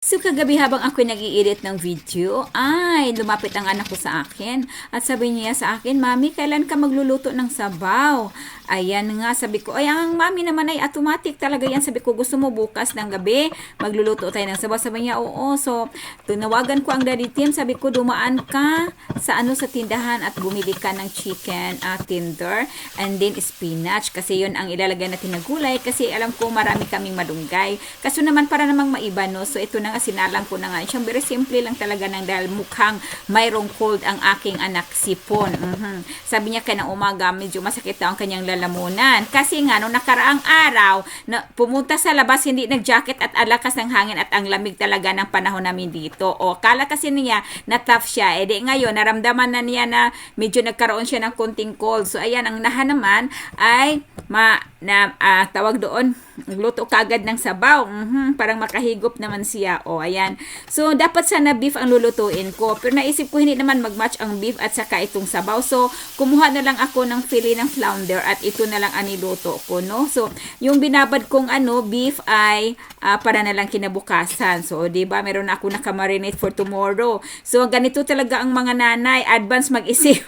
So kagabi habang ako nag-i-edit ng video, ay lumapit ang anak ko sa akin at sabi niya sa akin, "Mami, kailan ka magluluto ng sabaw?" Ayan nga, sabi ko, ay ang mami naman ay automatic talaga yan. Sabi ko, gusto mo bukas ng gabi, magluluto tayo ng sabaw? Sabi niya, oo. So, tinawagan ko ang daddy Tim, sabi ko, dumaan ka sa tindahan at bumili ka ng chicken tender and then spinach kasi yun ang ilalagay natin na gulay kasi alam ko marami kaming madunggay. Kaso naman para namang maiba, no? So, ito na nga, sinalang ko na nga. Siyang very simple lang talaga ng dahil mukhang mayroong cold ang aking anak, sipon. Sabi niya kaya ng umaga, medyo masakit daw ang kanyang lalamunan. Kasi nga, nung nakaraang araw, na pumunta sa labas, hindi nag-jacket at alakas ng hangin at ang lamig talaga ng panahon namin dito. O, kala kasi niya na tough siya. E di ngayon, naramdaman na niya na medyo nagkaroon siya ng konting cold. So, ayan, ang nahan naman ay tawag doon, luto kagad ng sabaw. Parang makahigop naman siya. O, ayan. So, dapat sana beef ang lulutuin ko. Pero naisip ko hindi naman mag-match ang beef at saka itong sabaw. So, kumuha na lang ako ng fillet ng flounder at ito na lang ang niluto ko, no? So, yung binabad kong beef ay para na lang kinabukasan. So, di ba meron na ako nakamarinate for tomorrow. So, ganito talaga ang mga nanay. Advance mag-isip.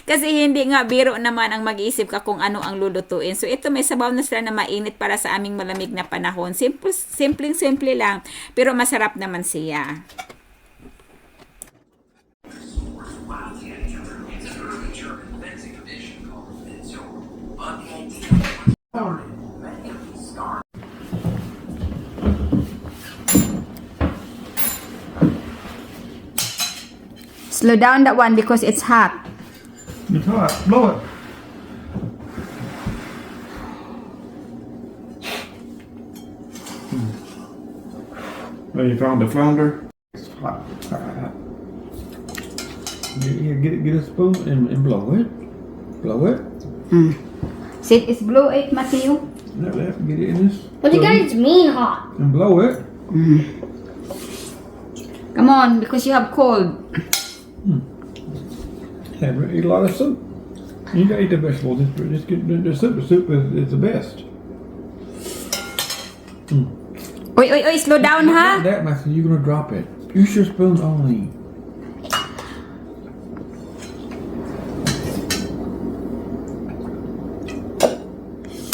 Kasi hindi nga biro naman ang mag-iisip ka kung ano ang lulutuin. So, ito may sabaw na sila na mainit para sa aming malamig na panahon. Simple lang, pero masarap naman siya. Slow down that one because it's hot. It's hot. Blow it. Well, you found the flounder? It's hot. Hot. Get a spoon and blow it. Blow it. Sit is blow it, Matthew. Get it in this. What do you spoon guys mean hot? And blow it. Come on, because you have cold. Yeah, eat a lot of soup. You gotta eat the vegetables. Just get the soup. The soup is the best. Oy, slow down, ha? That, Matthew, you're gonna drop it. Use your spoon only.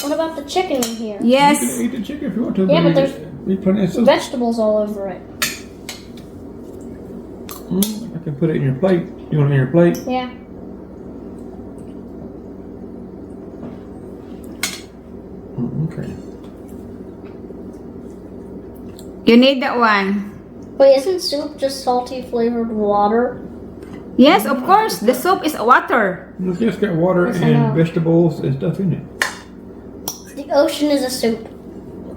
What about the chicken in here? You Yes. can eat the chicken if you want to. Yeah, but you there's eat plenty of soup. vegetables all over it. I can put it in your plate. You want it in your plate? Yeah. Okay. You need that one. Wait, isn't soup just salty flavored water? Yes, of course. The soup is water. It's just got water Yes, I know. and vegetables and stuff in it. The ocean is a soup.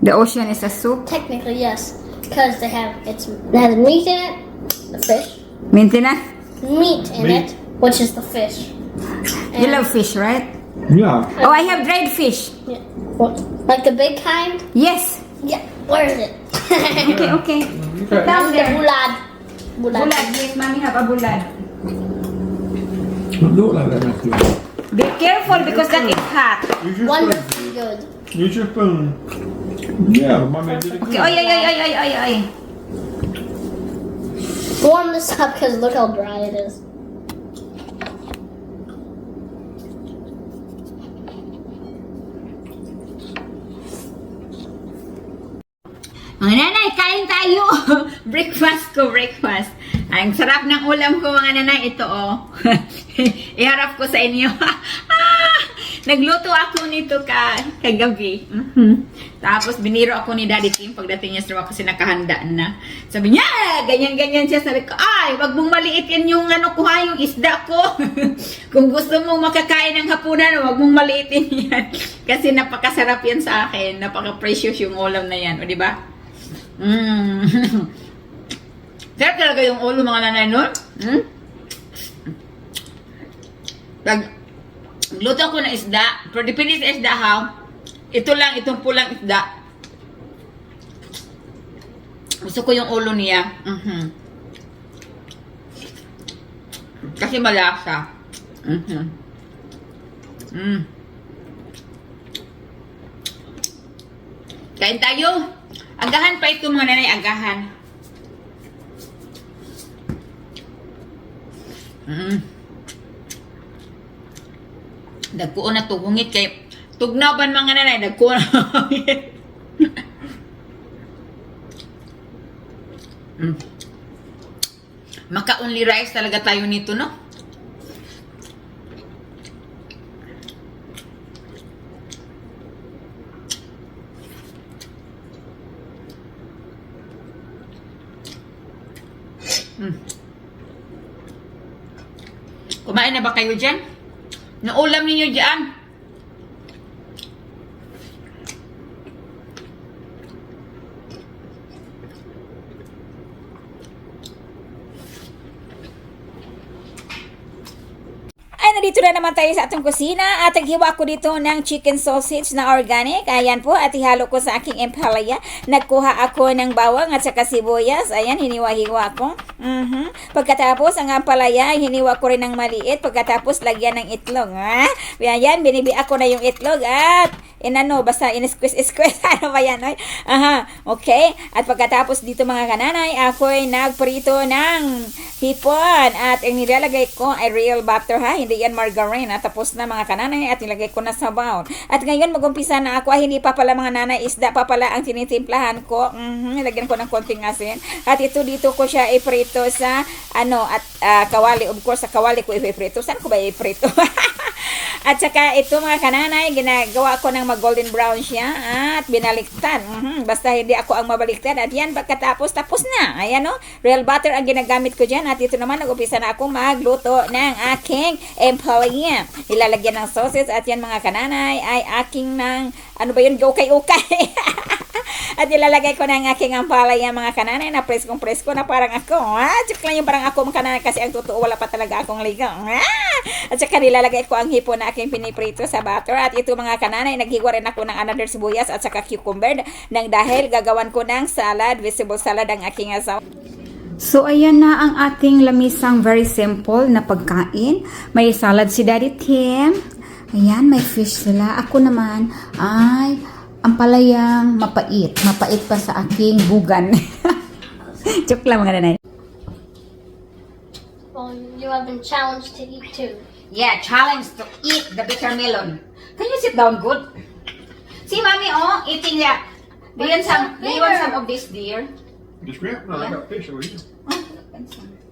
The ocean is a soup. Technically, yes, because it has meat in it, the fish, Maintenance. meat in Meat. it, which is the fish. You love fish, right? Yeah. Oh, I have dried fish. Yeah. What? Like the big kind? Yes. Yeah. Where is it? Okay. Okay. Down The there. bulad. Bulad. Yes, mommy have a bulad. Don't do it like that, Matthew. Be careful because that is hot. Use your One spoon. would be good. Use your spoon. Yeah, mommy did it Okay. good. Oy. Warm this up because look how dry it is. Mga nanay, kain tayo! breakfast. Ang sarap ng ulam ko, mga nanay. Ito, oh. Iharap ko sa inyo. Nagluto ako nito kagabi. Tapos, biniro ako ni Daddy Tim pagdating niya sa trabaho kasi nakahanda na. Sabi niya, ganyan siya. Sabi ko, ay, wag mong maliitin yung kuha yung isda ko. Kung gusto mong makakain ng hapunan, wag mong maliitin yan. Kasi napakasarap yan sa akin. Napaka-precious yung ulam na yan. O, di ba? Sarap talaga yung ulo, mga nanay, no? Luto ko na isda. Pero depende sa isda, ha? Ito lang, itong pulang isda. Gusto ko yung ulo niya. Kasi malasa. Kain tayo. Agahan pa ito mga nanay, agahan. Dagkuon na tugungit kay tugnaban mga nanay, dagkuon na tugungit. Maka-only rice talaga tayo nito, no? Kumain na ba kayo dyan? Naulam ninyo dyan? Ay, nandito na naman tayo sa atong kusina at naghiwa ko dito ng chicken sausage na organic. Ayan po, at ihalo ko sa aking empalaya. Nagkuha ako ng bawang at saka sibuyas. Ayan, hiniwa-hiwa ko. Pagkatapos, ang empalaya, hiniwa ko rin ng maliit. Pagkatapos, lagyan ng itlog. Ayan, binibiak ko na yung itlog at basta in-squeeze. Ano ba yan? Okay. At pagkatapos dito mga kananay, ako'y nagprito ng hipon. At ang nilalagay ko ay real butter hindi yan margarine. At tapos na mga kananay at nilagay ko na sa bowl. At ngayon magumpisa na ako. Hindi pa pala mga nanay, isda pa pala ang tinitimplahan ko. Nilagyan ko ng konting asin. At ito dito ko siya iprito sa kawali. Of course, sa kawali ko iprito. Saan ko ba iprito? At saka ito mga kananay, ginagawa ko ng mag-golden brown siya at binaliktad. Basta hindi ako ang mabaliktad. At yan, pagkatapos, tapos na. Ayan o, real butter ang ginagamit ko dyan. At ito naman, nag-upisa na ako magluto ng aking empalaya. Ilalagyan ng sauces. At yan mga kananay, ay aking ng, ukay-ukay. At ilalagay ko ng aking empalaya mga kananay na preskong-presko na parang ako. Check lang yung parang ako mga kananay kasi ang totoo, wala pa talaga akong ligaw. At saka nilalagay ko ang hipon na aking piniprito sa butter. At ito mga kananay, naghiwa rin ako ng another sibuyas at saka cucumber nang dahil gagawan ko ng salad, vegetable salad ang aking asawa. So, ayan na ang ating lamisang very simple na pagkain. May salad si Daddy Tim. Ayan, may fish sila. Ako naman ay ang palayang mapait. Mapait pa sa aking bugan. Joke lang mga nanay. Well, you have been challenged to eat too. Yeah, challenge to eat the bitter melon. Can you sit down good? See, mommy, eating that. Do you want some of this, dear? The shrimp? No, I Yeah. got fish over here.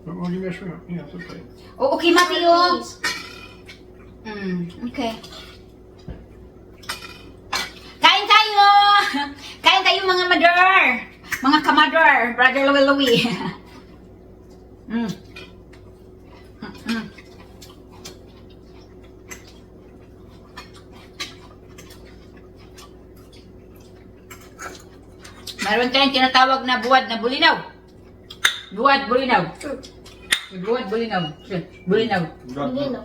Oh, give me a shrimp. Yeah, it's okay. Oh, okay, mati, Please. Okay. Kain tayo! Kain tayo mga mother! Mga kamador, Brother Louie. Meron tayong tinatawag na buwad na bulinaw. Buwad, bulinaw. Buwad, bulinaw. Bulinaw. You know.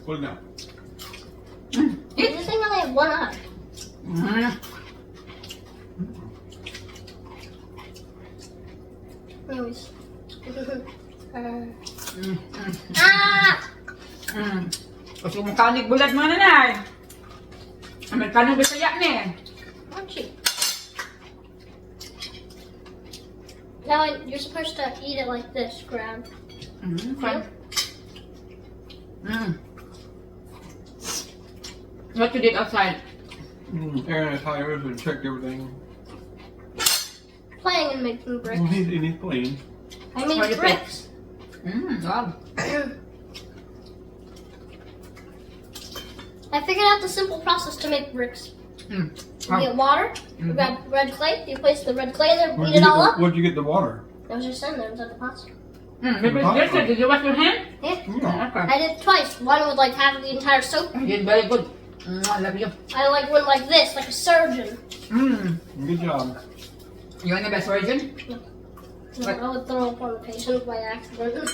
Put it down. This thing only have one eye. Anyways. Kasi mekanik bulat mga nanay. Amerikano Bisaya ni. Aren't you? Now you're supposed to eat it like this, grab. Fine. What you did outside? Aaron and tires and checked everything. Playing and making bricks. Well, he's playing. I made What do you bricks. Wow. I figured out the simple process to make bricks. You get water, you grab red clay, you place the red clay there, beat it all up. Where'd you get the water? It was just in there, it was at the pot. Did you wash your hand? Yeah. Yeah. Okay. I did it twice. One would like have the entire soap. You did very good. I love you. I like went like this, like a surgeon. Good job. You want the best version? What? I would throw up on the patient by accident.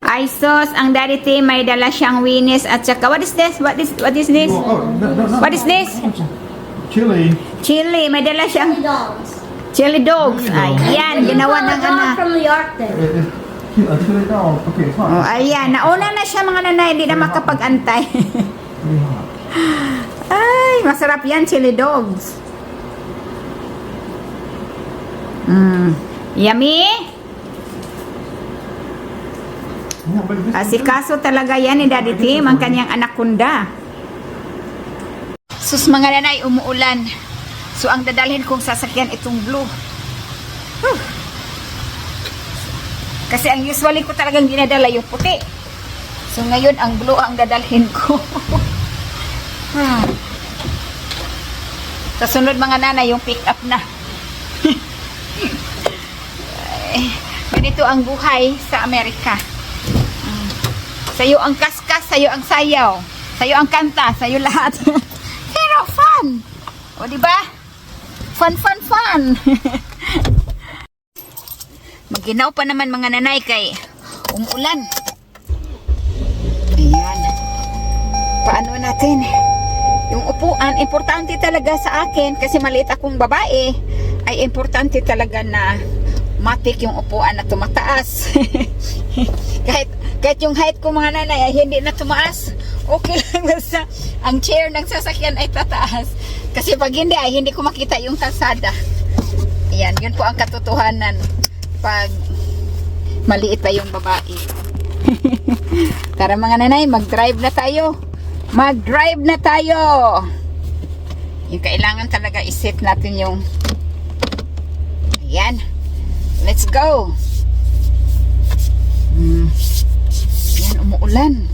Ay sos, ang Daddy Tim may dala siyang winis at saka what is this? What is this? Oh, no. What is this? Chili. Chili, may dala siyang Dogs. chili dogs. Ayan, ginawa ng A dog anak. from the Arctic. I think it now. Okay, it's Oh, fine. ayan. Nauna na siya mga nanay. Hindi na makapag-antay. Ay, masarap yan, chili dogs. Yummy? Yeah, but this Asikaso talaga yan ni Daddy Tim, ang kanyang anak kunda. Sus mga nanay, umuulan. So ang dadalhin kong sasakyan itong blue. Whew. Kasi ang usually ko talagang dinadala yung puti. So ngayon ang blue ang dadalhin ko. Sa sunod mga nanay, yung pick up na. Ay, ganito ang buhay sa Amerika. Sa'yo ang kaskas, sa'yo ang sayaw, sa'yo ang kanta, sa'yo lahat. Pero fun! O diba? Fun, fun, fun! Maginaw pa naman mga nanay kay umuulan. Ayan. Paano natin? Yung upuan, importante talaga sa akin kasi maliit akong babae, ay importante talaga na matik yung upuan na tumataas. kahit yung height ko mga nanay ay hindi na tumaas, okay lang basta ang chair ng sasakyan ay tataas. Kasi pag hindi ay hindi ko makita yung kalsada. Ayan, yun po ang katotohanan pag maliit pa yung babae. Tara mga nanay, mag-drive na tayo. Mag-drive na tayo. Yung kailangan talaga iset natin yung ayan. Let's go. Yan, umuulan.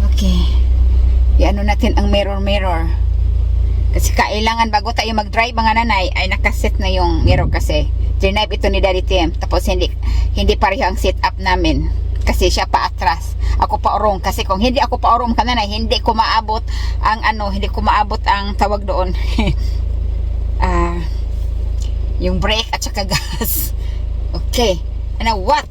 Okay. Iano natin ang mirror. Kasi kailangan bago tayo mag-drive mga nanay ay nakaset na yung mirror kasi drive ito ni Daddy Tim. Tapos hindi pareho ang setup namin. Kasi siya pa atras. Ako pa orong. Kasi kung hindi ako pa orong ka nanay, hindi ko maabot ang tawag doon. Yung brake at saka gas. Okay. And now what?